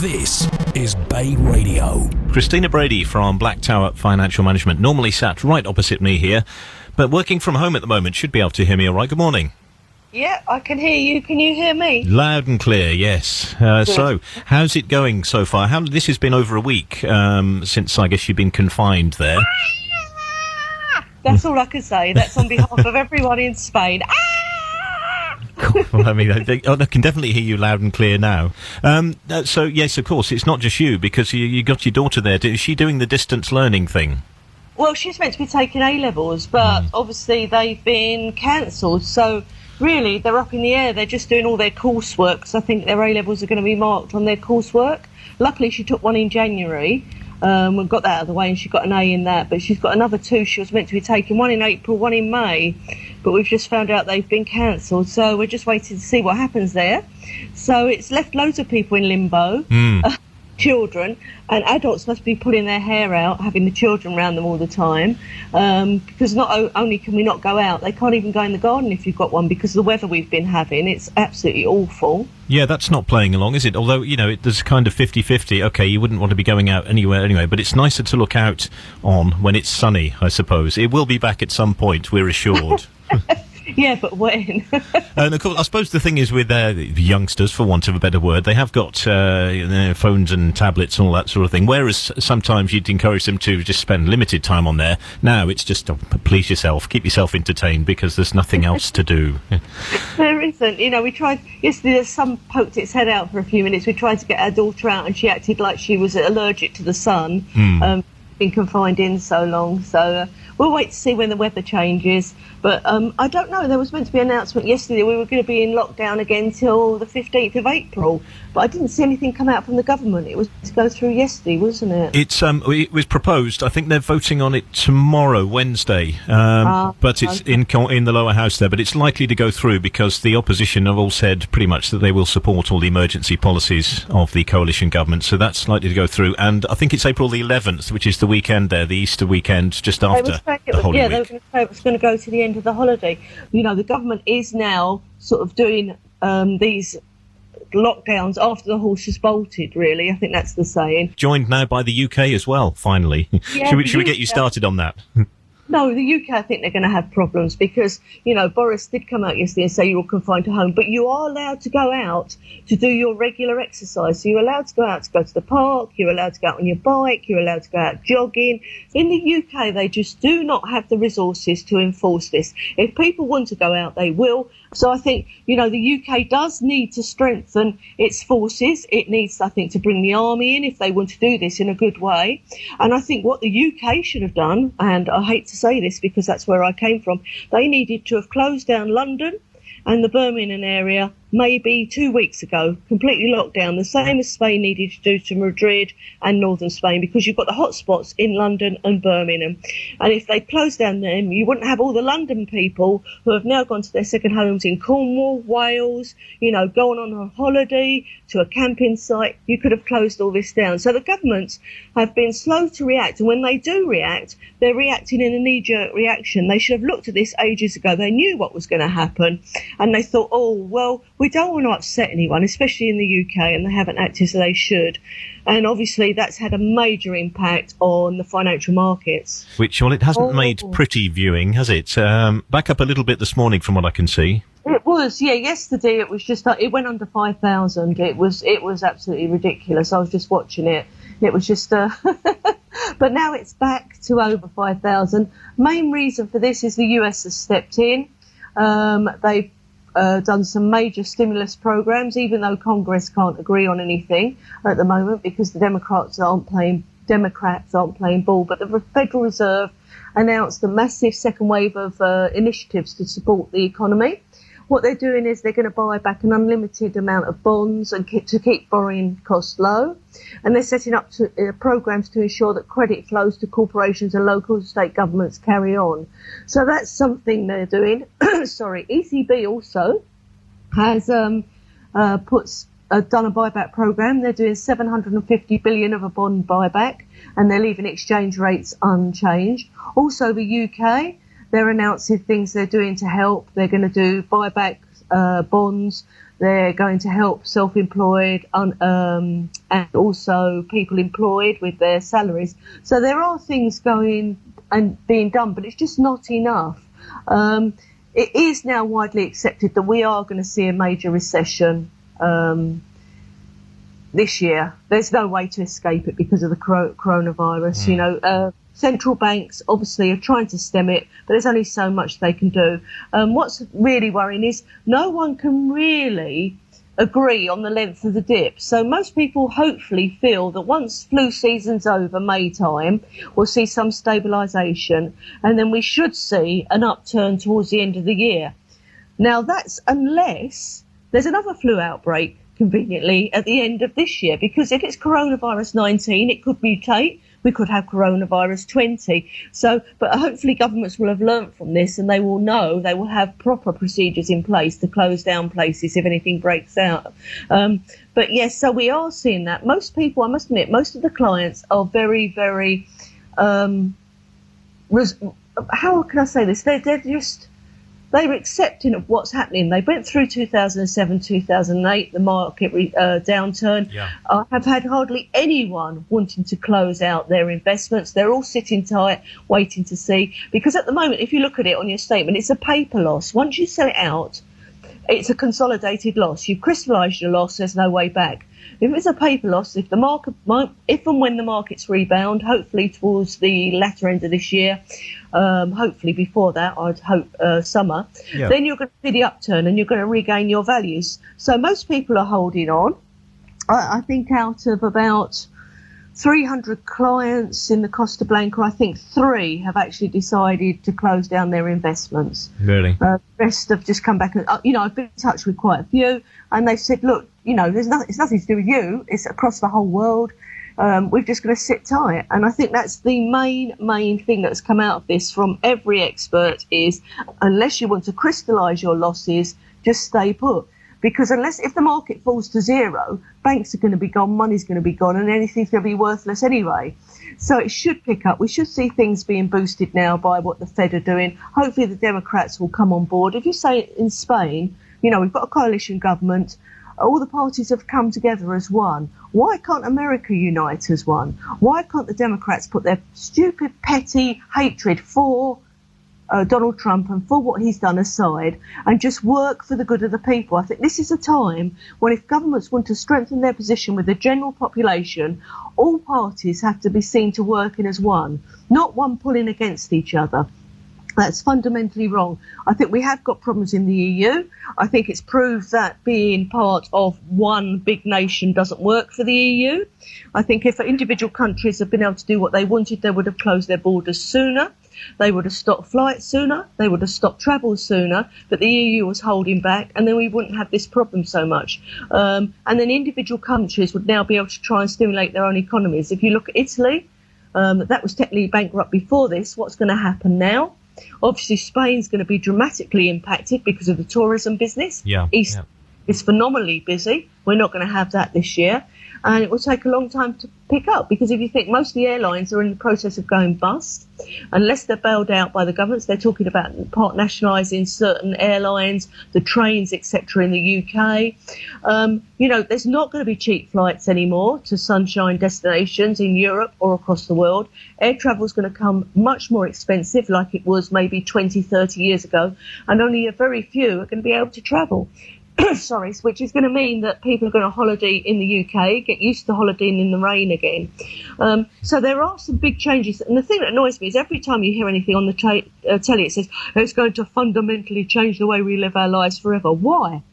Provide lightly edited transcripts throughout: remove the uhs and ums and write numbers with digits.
This is Bay Radio. Christina Brady from Blacktower Financial Management, normally sat right opposite me here, but working from home at the moment, should be able to hear me all right. Good morning. Yeah, I can hear you. Can you hear me? Loud and clear, yes. So, how's it going so far? This has been over a week since, I guess, you've been confined there. That's all I can say. That's on behalf of everyone in Spain. Well, I mean, I can definitely hear you loud and clear now. So, yes, of course, it's not just you, because you got your daughter there. Is she doing the distance learning thing? Well, she's meant to be taking A-levels, but obviously they've been cancelled. So, really, they're up in the air. They're just doing all their coursework, because I think their A-levels are going to be marked on their coursework. Luckily, she took one in January. We got that out of the way, and she got an A in that. But she's got another two she was meant to be taking, one in April, one in May. But we've just found out they've been cancelled, so we're just waiting to see what happens there. So it's left loads of people in limbo, children, and adults must be pulling their hair out, having the children around them all the time, because not only can we not go out, they can't even go in the garden if you've got one, because of the weather we've been having. It's absolutely awful. Yeah, that's not playing along, is it? Although, there's kind of 50-50. Okay, you wouldn't want to be going out anywhere anyway, but it's nicer to look out on when it's sunny, I suppose. It will be back at some point, we're assured. Yeah, but when? And of course, I suppose the thing is with the youngsters, for want of a better word, they have got phones and tablets and all that sort of thing, whereas sometimes you'd encourage them to just spend limited time on there. Now it's just, please yourself, keep yourself entertained, because there's nothing else to do. There isn't. We tried, yesterday the sun poked its head out for a few minutes. We tried to get our daughter out, and she acted like she was allergic to the sun. Been confined in so long, so we'll wait to see when the weather changes. But I don't know, there was meant to be an announcement yesterday we were going to be in lockdown again till the 15th of April, but I didn't see anything come out from the government. It was to go through yesterday, wasn't it? It was proposed. I think they're voting on it tomorrow, Wednesday, but it's in the lower house there, but it's likely to go through because the opposition have all said pretty much that they will support all the emergency policies of the coalition government, so that's likely to go through. And I think it's April the 11th, which is the weekend there, the Easter weekend, just after the Holy Week. Yeah, they were going to say it was going to go to the end of the holiday. The government is now sort of doing these lockdowns after the horse has bolted, really. I think that's the saying. Joined now by the UK as well, finally. Yeah, should we get you started on that? No, the UK, I think they're going to have problems because, Boris did come out yesterday and say you're all confined to home, but you are allowed to go out to do your regular exercise. So you're allowed to go out to go to the park, you're allowed to go out on your bike, you're allowed to go out jogging. In the UK, they just do not have the resources to enforce this. If people want to go out, they will. So I think, the UK does need to strengthen its forces. It needs, I think, to bring the army in if they want to do this in a good way. And I think what the UK should have done, and I hate to say this because that's where I came from, they needed to have closed down London and the Birmingham area maybe 2 weeks ago, completely locked down, the same as Spain needed to do to Madrid and northern Spain, because you've got the hotspots in London and Birmingham. And if they closed down them, you wouldn't have all the London people who have now gone to their second homes in Cornwall, Wales, going on a holiday to a camping site. You could have closed all this down. So the governments have been slow to react, and when they do react, they're reacting in a knee-jerk reaction. They should have looked at this ages ago. They knew what was going to happen, and they thought, we don't want to upset anyone, especially in the UK, and they haven't acted as they should. And obviously that's had a major impact on the financial markets. Which, it hasn't made pretty viewing, has it? Back up a little bit this morning from what I can see. It was, yeah. Yesterday it was just, it went under 5,000. It was absolutely ridiculous. I was just watching it. It was just, but now it's back to over 5,000. Main reason for this is the US has stepped in. They've done some major stimulus programs, even though Congress can't agree on anything at the moment because the Democrats aren't playing ball. But the Federal Reserve announced a massive second wave of initiatives to support the economy. What they're doing is they're going to buy back an unlimited amount of bonds and to keep borrowing costs low. And they're setting up programs to ensure that credit flows to corporations and local and state governments carry on. So that's something they're doing. Sorry, ECB also has done a buyback program. They're doing 750 billion of a bond buyback, and they're leaving exchange rates unchanged. Also, the UK, they're announcing things they're doing to help. They're going to do buyback bonds. They're going to help self-employed and also people employed with their salaries. So there are things going and being done, but it's just not enough. It is now widely accepted that we are going to see a major recession this year. There's no way to escape it because of the coronavirus. You know, central banks obviously are trying to stem it, but there's only so much they can do. What's really worrying is no one can really agree on the length of the dip. So most people hopefully feel that once flu season's over, May time, we'll see some stabilisation, and then we should see an upturn towards the end of the year. Now that's unless there's another flu outbreak conveniently at the end of this year, because if it's coronavirus 19, it could mutate. We could have coronavirus 20. So, but hopefully governments will have learnt from this, and they will know, they will have proper procedures in place to close down places if anything breaks out. But yes, so we are seeing that. Most people, I must admit, most of the clients are very, very, how can I say this? They're accepting of what's happening. They went through 2007, 2008, the market downturn. Yeah. I have had hardly anyone wanting to close out their investments. They're all sitting tight, waiting to see. Because at the moment, if you look at it on your statement, it's a paper loss. Once you sell it out, it's a consolidated loss. You've crystallised your loss. There's no way back. If it's a paper loss, if and when the markets rebound, hopefully towards the latter end of this year, hopefully before that, I'd hope summer, then you're going to see the upturn and you're going to regain your values. So most people are holding on. I think out of about 300 clients in the Costa Blanca, I think 3 have actually decided to close down their investments. Really? The rest have just come back. And, I've been in touch with quite a few, and they've said, look, it's nothing to do with you. It's across the whole world. We're just going to sit tight. And I think that's the main thing that's come out of this from every expert is, unless you want to crystallise your losses, just stay put. Because if the market falls to zero, banks are going to be gone, money's going to be gone, and anything's going to be worthless anyway. So it should pick up. We should see things being boosted now by what the Fed are doing. Hopefully the Democrats will come on board. If you say in Spain, we've got a coalition government. All the parties have come together as one. Why can't America unite as one? Why can't the Democrats put their stupid, petty hatred for Donald Trump and for what he's done aside and just work for the good of the people? I think this is a time when if governments want to strengthen their position with the general population, all parties have to be seen to working as one, not one pulling against each other. That's fundamentally wrong. I think we have got problems in the EU. I think it's proved that being part of one big nation doesn't work for the EU. I think if individual countries had been able to do what they wanted, they would have closed their borders sooner. They would have stopped flights sooner. They would have stopped travel sooner. But the EU was holding back, and then we wouldn't have this problem so much. And then individual countries would now be able to try and stimulate their own economies. If you look at Italy, that was technically bankrupt before this. What's going to happen now? Obviously, Spain's going to be dramatically impacted because of the tourism business. East is phenomenally busy. We're not going to have that this year. And it will take a long time to pick up because if you think most of the airlines are in the process of going bust, unless they're bailed out by the governments, they're talking about part nationalising certain airlines, the trains, etc. in the UK. There's not going to be cheap flights anymore to sunshine destinations in Europe or across the world. Air travel is going to come much more expensive like it was maybe 20, 30 years ago, and only a very few are going to be able to travel. Which is going to mean that people are going to holiday in the UK, get used to holidaying in the rain again. So there are some big changes. And the thing that annoys me is every time you hear anything on the telly, it says it's going to fundamentally change the way we live our lives forever. Why?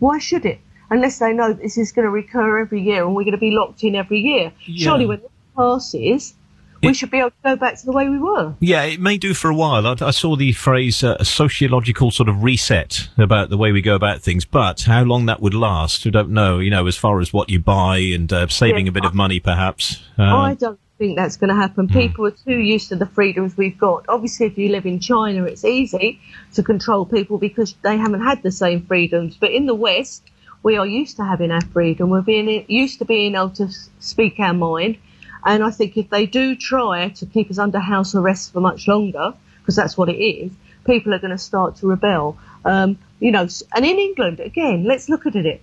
Why should it? Unless they know this is going to recur every year and we're going to be locked in every year. Yeah. Surely when this passes, we should be able to go back to the way we were. Yeah, it may do for a while. I saw the phrase a sociological sort of reset about the way we go about things, but how long that would last, we don't know, as far as what you buy and saving a bit of money perhaps. I don't think that's going to happen. People are too used to the freedoms we've got. Obviously, if you live in China, it's easy to control people because they haven't had the same freedoms. But in the West, we are used to having our freedom. We're used to being able to speak our mind. And I think if they do try to keep us under house arrest for much longer, because that's what it is, people are going to start to rebel. And in England, again, let's look at it.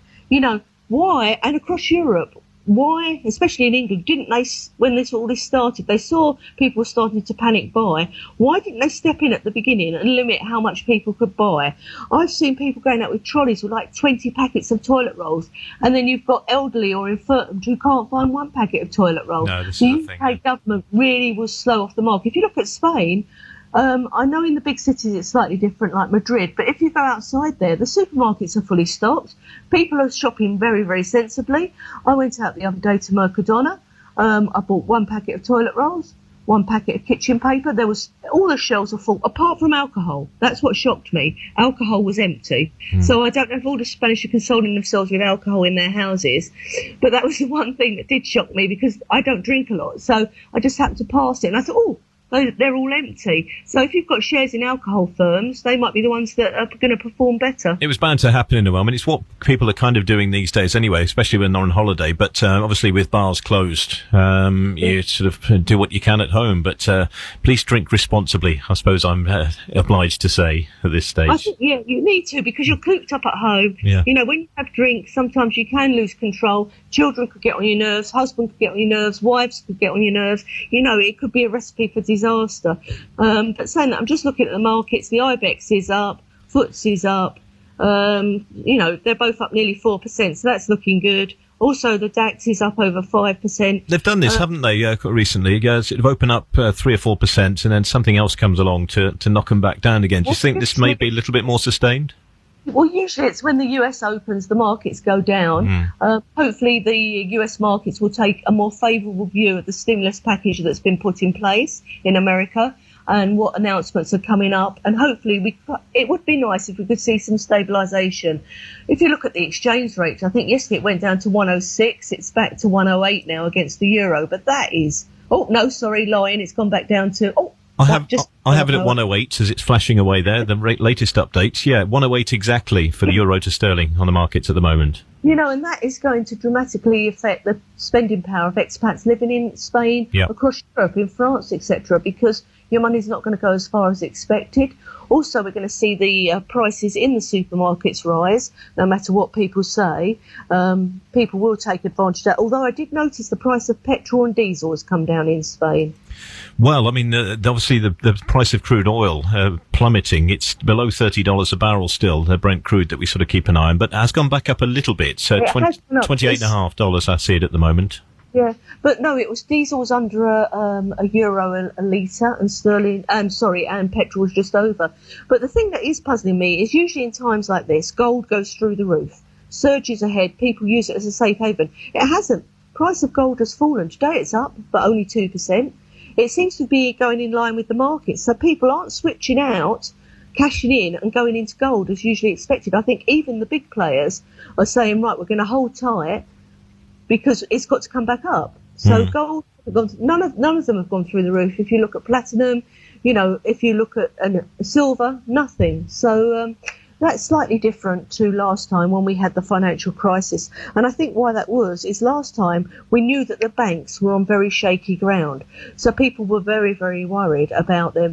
Why, and across Europe, why, especially in England, didn't they, when all this started, they saw people starting to panic buy. Why didn't they step in at the beginning and limit how much people could buy? I've seen people going out with trolleys with like 20 packets of toilet rolls, and then you've got elderly or infirm who can't find one packet of toilet rolls. No, this the is the UK thing. government really was slow off the mark. If you look at Spain, I know in the big cities it's slightly different, like Madrid, but if you go outside there, the supermarkets are fully stocked. People are shopping very, very sensibly. I went out the other day to Mercadona. I bought one packet of toilet rolls, one packet of kitchen paper. All the shelves were full, apart from alcohol. That's what shocked me. Alcohol was empty. So I don't know if all the Spanish are consoling themselves with alcohol in their houses, but that was the one thing that did shock me, because I don't drink a lot. So I just happened to pass it, and I thought, oh, they're all empty. So if you've got shares in alcohol firms, they might be the ones that are going to perform better. It was bound to happen in a while. I mean, it's what people are kind of doing these days anyway, especially when they're on holiday. But obviously with bars closed, you sort of do what you can at home. But please drink responsibly, I suppose I'm obliged to say at this stage. I think, yeah, you need to, because you're cooped up at home. Yeah. When you have drinks, sometimes you can lose control. Children could get on your nerves, husband could get on your nerves, wives could get on your nerves. It could be a recipe for disaster. But saying that, I'm just looking at the markets. The IBEX is up, FTSE is up. They're both up nearly 4%, so that's looking good. Also, the DAX is up over 5%. They've done this, haven't they, recently? Sort of open up 3 or 4%, and then something else comes along to knock them back down again. Do you think this may be a little bit more sustained? Well, usually it's when the US opens, the markets go down. Hopefully the US markets will take a more favourable view of the stimulus package that's been put in place in America and what announcements are coming up. And hopefully it would be nice if we could see some stabilisation. If you look at the exchange rate, I think yesterday it went down to 106. It's back to 108 now against the euro. But that is... Oh, no, sorry, lying. It's gone back down to... I have it at 108 as it's flashing away there, the latest updates. Yeah, 108 exactly for the euro to sterling on the markets at the moment. And that is going to dramatically affect the spending power of expats living in Spain, across Europe, in France, etc., because your money's not going to go as far as expected. Also, we're going to see the prices in the supermarkets rise, no matter what people say. People will take advantage of that, although I did notice the price of petrol and diesel has come down in Spain. Well, I mean, obviously the price of crude oil plummeting. It's below $30 a barrel still, the Brent crude that we sort of keep an eye on, but has gone back up a little bit. So $28.5 I see it at the moment. Yeah, but no, diesel was under a euro a litre, and and petrol was just over. But the thing that is puzzling me is usually in times like this, gold goes through the roof, surges ahead, people use it as a safe haven. It hasn't. Price of gold has fallen. Today it's up, but only 2%. It seems to be going in line with the market, so people aren't switching out, cashing in and going into gold as usually expected. I think even the big players are saying, right, we're going to hold tight because it's got to come back up. So gold, none of them have gone through the roof. If you look at platinum, if you look at silver, nothing. So that's slightly different to last time when we had the financial crisis. And I think why that is last time we knew that the banks were on very shaky ground. So people were very, very worried about their,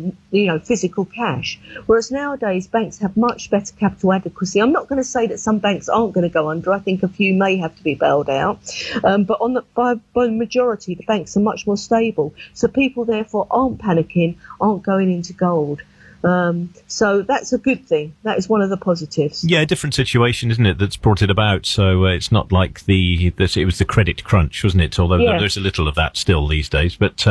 physical cash. Whereas nowadays banks have much better capital adequacy. I'm not going to say that some banks aren't going to go under. I think a few may have to be bailed out. But by the majority, the banks are much more stable. So people therefore aren't panicking, aren't going into gold. So that's a good thing. That is one of the positives. Yeah, a different situation, isn't it, that's brought it about. So it's not like it was the credit crunch, wasn't it? Although there's a little of that still these days. But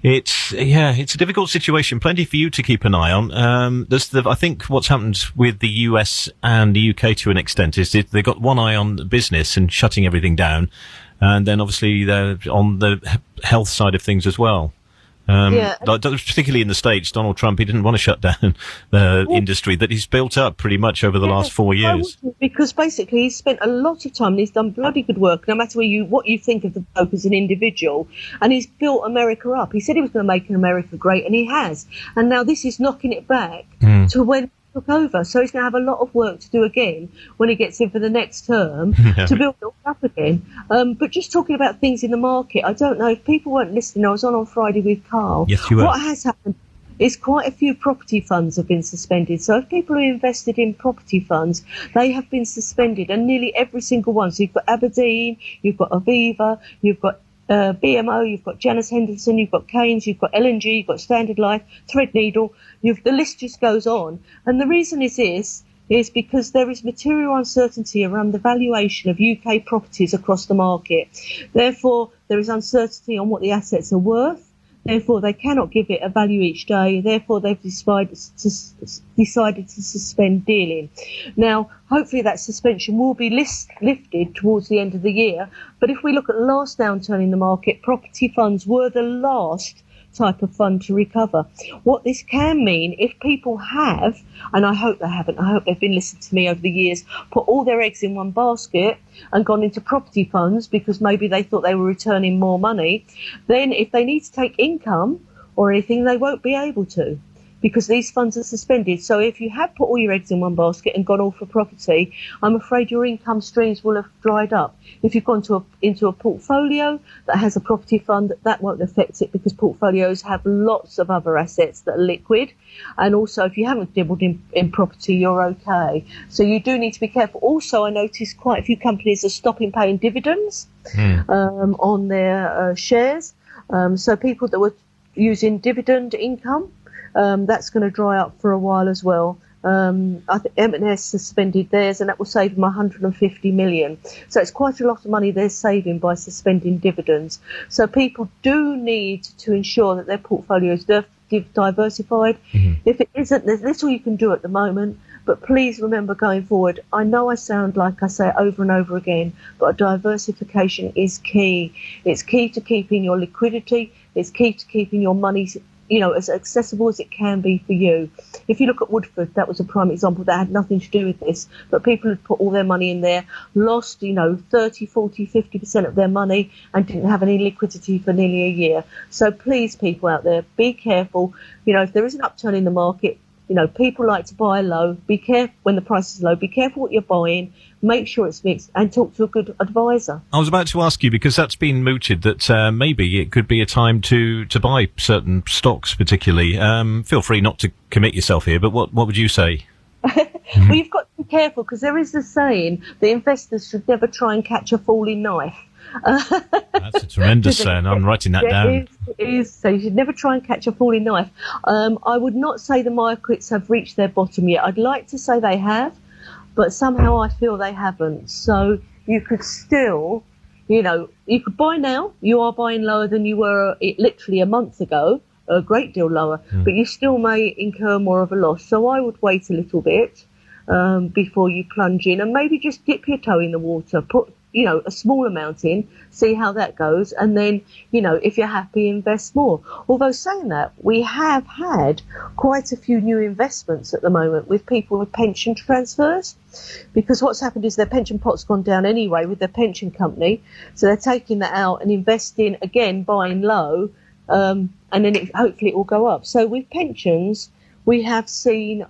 it's a difficult situation. Plenty for you to keep an eye on. I think what's happened with the US and the UK to an extent is they've got one eye on the business and shutting everything down, and then obviously they're on the health side of things as well. Particularly in the States, Donald Trump, he didn't want to shut down the industry that he's built up pretty much over the last 4 years. Because basically he's spent a lot of time and he's done bloody good work, no matter what you think of the bloke as an individual, and he's built America up. He said he was going to make America great, and he has. And now this is knocking it back to when took over, so he's going to have a lot of work to do again when he gets in for the next term to build it all up again. But just talking about things in the market, I don't know if people weren't listening. I was on Friday with Carl. Yes, you were. What has happened? is quite a few property funds have been suspended. So if people are invested in property funds, they have been suspended, and nearly every single one. So you've got Aberdeen, you've got Aviva, you've got BMO, you've got Janus Henderson, you've got Keynes, you've got L&G, you've got Standard Life, Threadneedle. The list just goes on. And the reason is this, is because there is material uncertainty around the valuation of UK properties across the market. Therefore, there is uncertainty on what the assets are worth. Therefore, they cannot give it a value each day. Therefore, they've decided to suspend dealing. Now, hopefully that suspension will be lifted towards the end of the year. But if we look at the last downturn in the market, property funds were the last type of fund to recover. What this can mean, if people have, and I hope they haven't, I hope they've been listening to me over the years, put all their eggs in one basket and gone into property funds because maybe they thought they were returning more money, then if they need to take income or anything, they won't be able to, because these funds are suspended. So if you have put all your eggs in one basket and gone all for property, I'm afraid your income streams will have dried up. If you've gone into a portfolio that has a property fund, that won't affect it, because portfolios have lots of other assets that are liquid. And also, if you haven't dabbled in property, you're okay. So you do need to be careful. Also, I noticed quite a few companies are stopping paying dividends on their shares. So people that were using dividend income, that's going to dry up for a while as well. I think M&S suspended theirs, and that will save them 150 million. So it's quite a lot of money they're saving by suspending dividends. So people do need to ensure that their portfolio is diversified. If it isn't, there's little you can do at the moment. But please remember, going forward, I know I sound like I say it over and over again, but diversification is key. It's key to keeping your liquidity. It's key to keeping your money, as accessible as it can be for you. If you look at Woodford, that was a prime example that had nothing to do with this, but people had put all their money in there, lost, 30, 40, 50% of their money, and didn't have any liquidity for nearly a year. So please, people out there, be careful. If there is an upturn in the market, people like to buy low. Be careful when the price is low. Be careful what you're buying. Make sure it's mixed, and talk to a good advisor. I was about to ask you, because that's been mooted, that maybe it could be a time to buy certain stocks particularly. Feel free not to commit yourself here, but what would you say? Well, you've got to be careful, because there is a saying that investors should never try and catch a falling knife. That's a tremendous saying. I'm writing that down. It is. So you should never try and catch a falling knife. I would not say the markets have reached their bottom yet. I'd like to say they have, but somehow I feel they haven't. So you could still, you could buy now. You are buying lower than you were literally a month ago, a great deal lower, but you still may incur more of a loss. So I would wait a little bit before you plunge in, and maybe just dip your toe in the water. Put a small amount in, see how that goes, and then, if you're happy, invest more. Although saying that, we have had quite a few new investments at the moment with people with pension transfers, because what's happened is their pension pot's gone down anyway with their pension company, so they're taking that out and investing again, buying low, and then hopefully it will go up. So with pensions, we have seen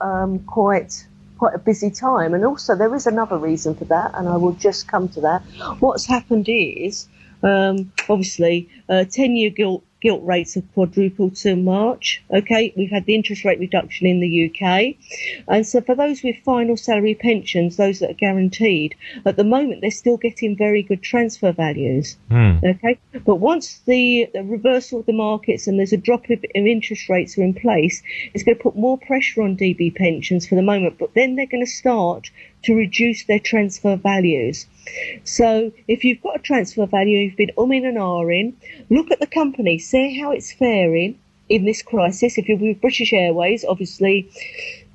quite a busy time. And also there is another reason for that, and I will just come to that. What's happened is, obviously, 10-year gilt rates have quadrupled till March. Okay, we've had the interest rate reduction in the UK. And so for those with final salary pensions, those that are guaranteed, at the moment they're still getting very good transfer values. Okay, but once the reversal of the markets and there's a drop of interest rates are in place, it's going to put more pressure on DB pensions for the moment, but then they're going to start to reduce their transfer values. So if you've got a transfer value, you've been umming and ahhing, look at the company, see how it's faring in this crisis. If you're with British Airways, obviously,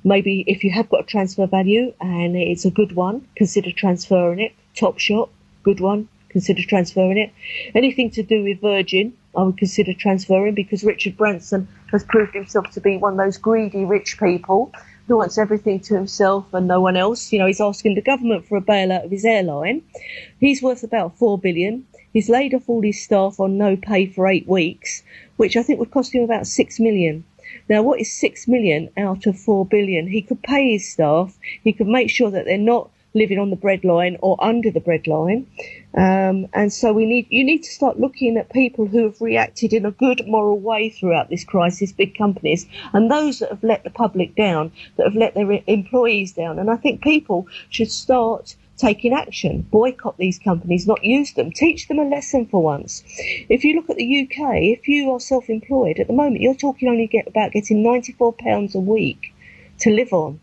maybe if you have got a transfer value and it's a good one, consider transferring it. Topshop, good one, consider transferring it. Anything to do with Virgin, I would consider transferring, because Richard Branson has proved himself to be one of those greedy rich people who wants everything to himself and no one else. He's asking the government for a bailout of his airline. He's worth about 4 billion. He's laid off all his staff on no pay for 8 weeks, which I think would cost him about 6 million. Now, what is 6 million out of 4 billion? He could pay his staff. He could make sure that they're not living on the breadline or under the breadline. And so you need to start looking at people who have reacted in a good moral way throughout this crisis, big companies, and those that have let the public down, that have let their employees down. And I think people should start taking action, boycott these companies, not use them, teach them a lesson for once. If you look at the UK, if you are self-employed, at the moment you're talking only about getting £94 a week to live on,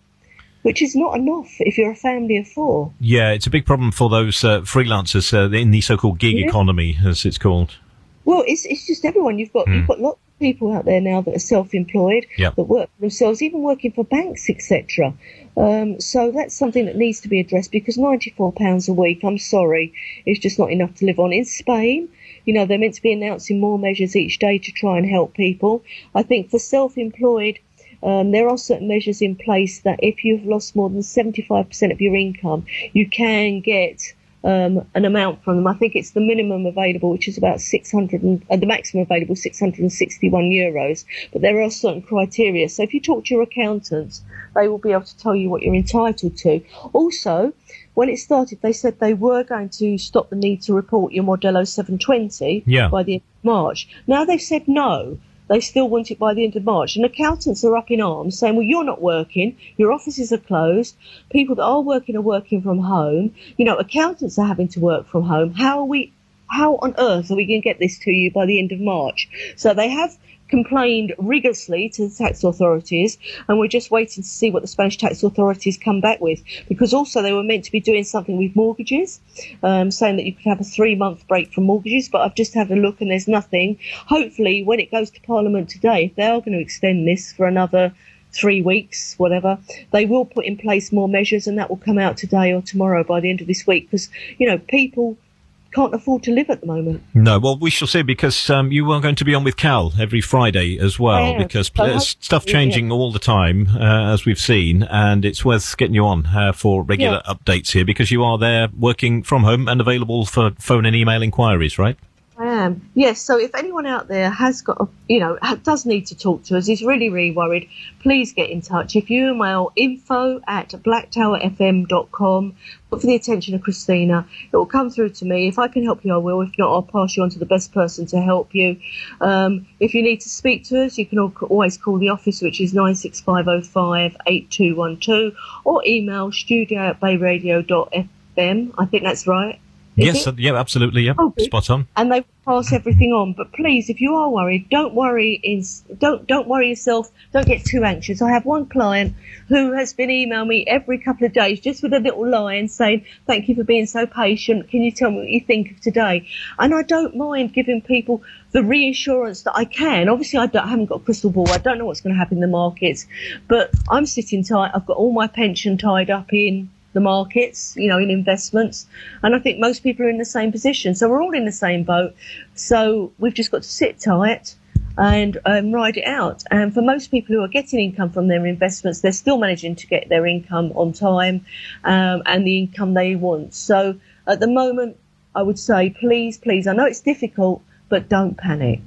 which is not enough if you're a family of four. Yeah, it's a big problem for those freelancers in the so-called gig economy, as it's called. Well, it's just everyone. You've got lots of people out there now that are self-employed, that work for themselves, even working for banks, etc. So that's something that needs to be addressed, because £94 a week, I'm sorry, is just not enough to live on. In Spain, they're meant to be announcing more measures each day to try and help people. I think for self-employed, there are certain measures in place that if you've lost more than 75% of your income, you can get an amount from them. I think it's the minimum available, which is about the maximum available, €661. But there are certain criteria. So if you talk to your accountant, they will be able to tell you what you're entitled to. Also, when it started, they said they were going to stop the need to report your Modelo 720 by the end of March. Now they've said no. They still want it by the end of March. And accountants are up in arms saying, well, you're not working, your offices are closed, people that are working from home. Accountants are having to work from home. How on earth are we going to get this to you by the end of March? So they have complained rigorously to the tax authorities, and we're just waiting to see what the Spanish tax authorities come back with, because also they were meant to be doing something with mortgages, saying that you could have a 3-month break from mortgages, but I've just had a look and there's nothing. Hopefully when it goes to Parliament today, if they are going to extend this for another 3 weeks, whatever, they will put in place more measures, and that will come out today or tomorrow by the end of this week, because people can't afford to live at the moment. No, well, we shall see, because you are going to be on with Kal every Friday as well, because stuff changing all the time, as we've seen, and it's worth getting you on for regular updates here, because you are there working from home and available for phone and email inquiries, right? I am. Yes. So if anyone out there has got, does need to talk to us, is really, really worried, please get in touch. If you email info@blacktowerfm.com, put for the attention of Christina, it will come through to me. If I can help you, I will. If not, I'll pass you on to the best person to help you. If you need to speak to us, you can always call the office, which is 96505 8212, or email studio@bayradio.fm. I think that's right. Yes, absolutely, yeah, spot on. And they pass everything on. But please, if you are worried, don't worry yourself. Don't get too anxious. I have one client who has been emailing me every couple of days, just with a little line saying, "Thank you for being so patient. Can you tell me what you think of today?" And I don't mind giving people the reassurance that I can. Obviously, I haven't got a crystal ball. I don't know what's going to happen in the markets, but I'm sitting tight. I've got all my pension tied up in the markets, in investments, and I think most people are in the same position, so we're all in the same boat. So we've just got to sit tight and ride it out. And for most people who are getting income from their investments, they're still managing to get their income on time, and the income they want. So at the moment, I would say, please, I know it's difficult, but don't panic.